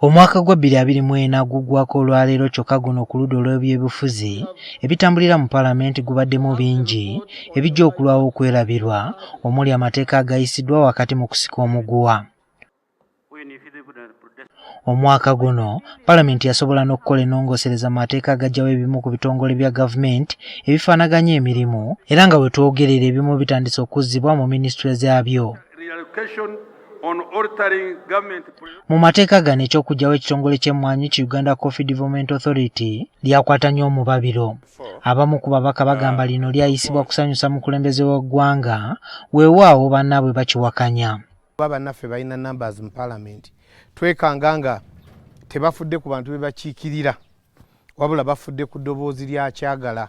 Omwaka gwa 2024 guggwako olwaleero kyokka guno ku ludda olw'ebyobufuzi ebitambulira mu Paalamenti gubaddemu bingi ebijja okulwawo okwerabirwa omuli amateeka agayisiddwa wakati mu kusika omuguwa. Omwaka guno Paalamenti yasobola n'okukola ennongoosereza mu mateeka agajjawo ebimu ku bitongole bya gavumenti ebifaanaganya emirimu era nga bwe twogerera ebimu bitandise okuzzibwa mu minisitule zaabyo. Mu mateeka gano eky'okuggyawo ekitongole ky'emmwanyi ki Uganda Coffee Development Authority lyakwata nnyo omubabiro. Abamu ku babaka bagamba lino lyayisibwa kusanyusa mukulembeze w'eggwanga weewaawo bannaabwe bakiwakanya. Bannaffe balina numbers mu Paalamenti twekanga nga tebafudde ku bantu be bakiikirira wabula bafudde ku ddoboozi lya kyagala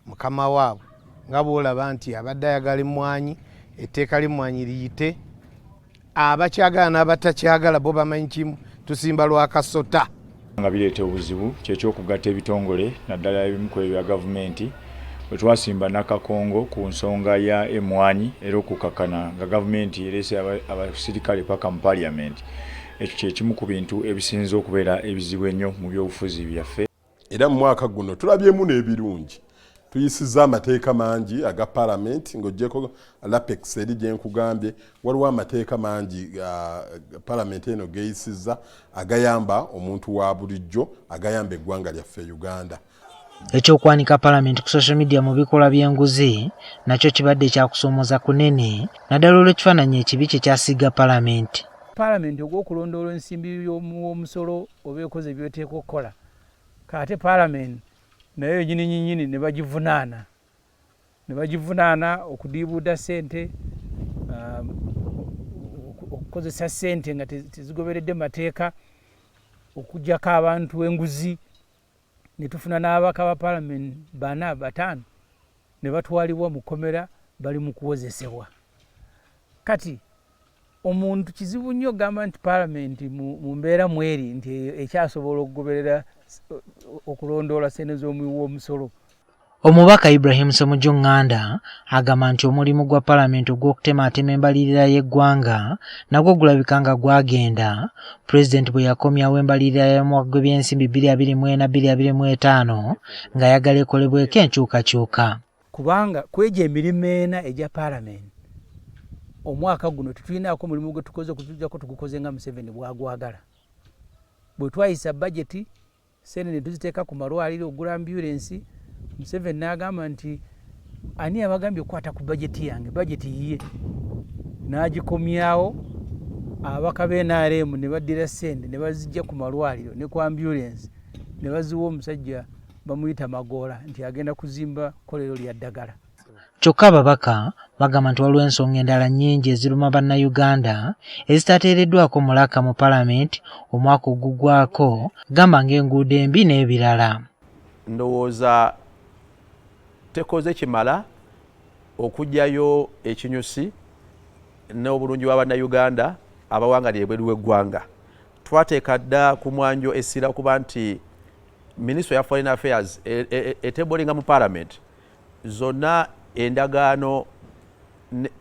mukama waabwe nga bw'olaba nti abadde ayagala emmwanyi etteeka ly'emmwanyi liyite abakyagala n'abatakyagala bo bamanyi kimu tusimba lwa kasota. Nga bireeta obuzibu kyekyokugatta ebitongole naddala ebimu ku ebya gavumenti bwe twasimba Nakakongo ku nsonga ya emmwanyi era okukakana nga gavumenti ereese abasirikale paka mu Paalamenti. Ekyo kyekimu ku bintu ebisinza okubeera ebizibu ennyo mu byobufuzi byaffe. Era mu mwaka guno tulabyemu n'ebirungi. Tuyisizza amateeka mangi aga Paalamenti ng'oggyeko LAPEX eri gye nkugambye waliwo amateeka mangi Paalamenti eno geyisizza agayamba omuntu wa bulijjo agayamba eggwanga lyaffe Uganda. Ekyokwanika Paalamenti ku social media mu bikolwa by'enguzi nakyo kibadde ekyakusoomoza kunene naddala olw'ekifaananyi ekibi kye kyasiiga Paalamenti. Paalamenti ogw'okulondoola ensimbi y'omusolo oba ekoze by'oteeka okukola kate Paalamenti naye nyini ne bagivunaana okudiibuuda ssente okukozesa ssente nga tezigoberedde mateeka okuggyako abantu enguzi ne tufuna n'ababaka ba Paalamenti 4-5 ne batwalibwa mu kkomera bali mu kuwozesebwa. Kati omuntu kizibu nnyo ogamba nti Paalamenti mu mbeera mweri nti ekyasobola okugoberera okulondoola ssente z'omusolo. Omubaka Ibrahim Ssemujju Nganda agamba nti omulimu gwa Paalamenti ogw'okutemaatema embalirira y'eggwanga nagwo gulabika nga gwagenda Pulezidenti bwe yakomyawo embalirira y'omwaka gw'ebyensimbi 2024-2025 ng'ayagala ekolebweko enkyukakyuka. Kubanga kwegyo emirimu ena egya Paalamenti omwaka guno tetulinaako mulimu gwe tukoze okutujjako tugukoze nga Museveni bw'agwagala. Bwe twayisa bajeti ssente ne tuziteeka ku malwaliro ogula ambulensi Museveni n'agamba nti ani abagambye okukwata ku bajeti yange bajeti yiye n'agikomyawo. Ababaka b'NRM ne baddira ssente ne bazijja ku malwaliro ne ku ambulensi ne baziwa omusajja bamuyita Magoola nti agenda kuzimba kkolero lya ddagala. Kyokka ababaka bagamba nti waliwo ensonga endala nnyingi eziruma bannayuganda ezitateereddwako mulaka mu Paalamenti omwaka oguggwako gamba ng'enguudo embi n'ebirala. Ndowooza tekoze kimala okuggyayo ekinyusi n'obulungi bw'abannayuganda abawangalira ebweru w'eggwanga. Twateeka dda ku mwanjo essira kuba nti Ministry ya Foreign Affairs etebolinga mu Paalamenti zonna endagaano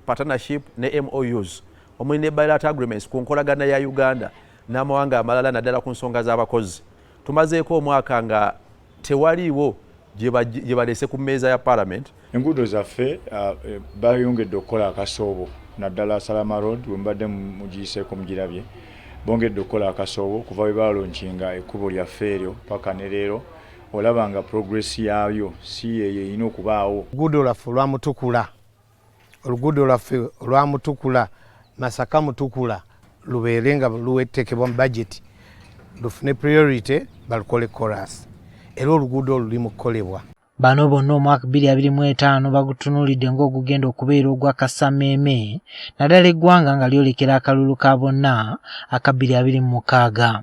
partnership ne MOUs omuli ne bilateral agreements ku nkolagana ya Uganda n'amawanga amalala naddala ku nsonga z'abakozi. Tumazeeko omwaka nga tewaliiwo gye balese ku mmeeza ya Paalamenti. Enguudo zaffe bayongedde okukola akasoobo naddala Salama Road we mbadde mugiyiseeko mugirabye bongedde okukola akasoobo kuva bwe balonkinga ekkubo lyaffe eryo paka ne leero olaba nga progress yaayo si yeyo erina okubaawo. Oluguudo lwaffe olwamutukula Masaka Mutukula lubeere nga luwetekebwa mu budget lufune priority balukole chorus era oluguudo luli mu kukolebwa. Bano bonna omwaka 2025 bagutunuulidde ng'ogugenda okubeera ogwa Kassameeme naddala eggwanga nga lyolekera akalulu ka bonna aka 2026.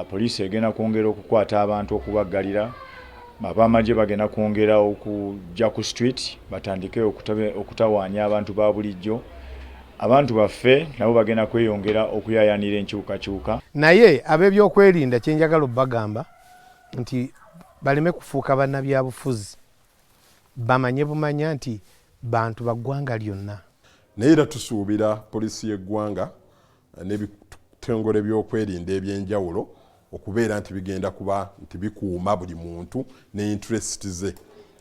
Poliisi egenda kwongera okukwata abantu okubaggalira. Ab'amagye bagenda kwongera okujja ku street batandike okutawaanya abantu ba bulijjo. Abantu baffe nabo bagenda kweyongera okuyaayanira enkyukakyuka. Naye ab'ebyokwerinda kye njagala obbagamba nti baleme kufuuka bannabyabufuzi bamanye bumanya nti bantu baggwanga lyonna. Naye era tusuubira poliisi y'eggwanga ebitongole by'okwerinda ebyenjawulo okubeera nti bigenda kuba nti bikuuma buli muntu ne interest ze.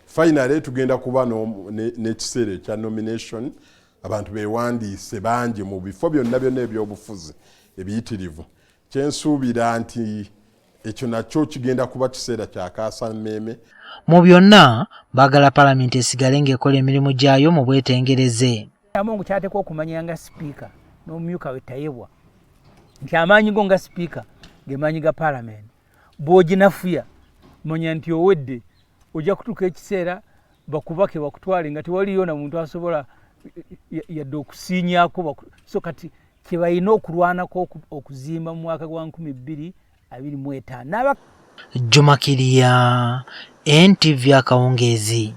Finally tugenda kuba n'ekiseera ekya nomination, abantu beewandiise bangi mu bifo byonna ebyobufuzi ebiyitirivu. Kyensuubira nti ekyo nakyo kigenda kuba kiseera kya kaasammeeme. Mu byonna baagala Paalamenti esigale ng'ekola emirimu gyayo mu bwetengereze. Amongo kyateekwa okumanya nga sipiika n'omumyuka we Tayebwa nti amaanyi go nga sipiika ge maanyi ga Paalamenti. Bw'oginafuya manya nti owedde ojja kutuuka ekiseera bakubake bakutwale nga tewaliyo na muntu asobola yadde okusiinyaako. So kati kye balina okulwanako okuzimba mu mwaka gwa 2025. Juma Kiria, NTV Akawungeezi.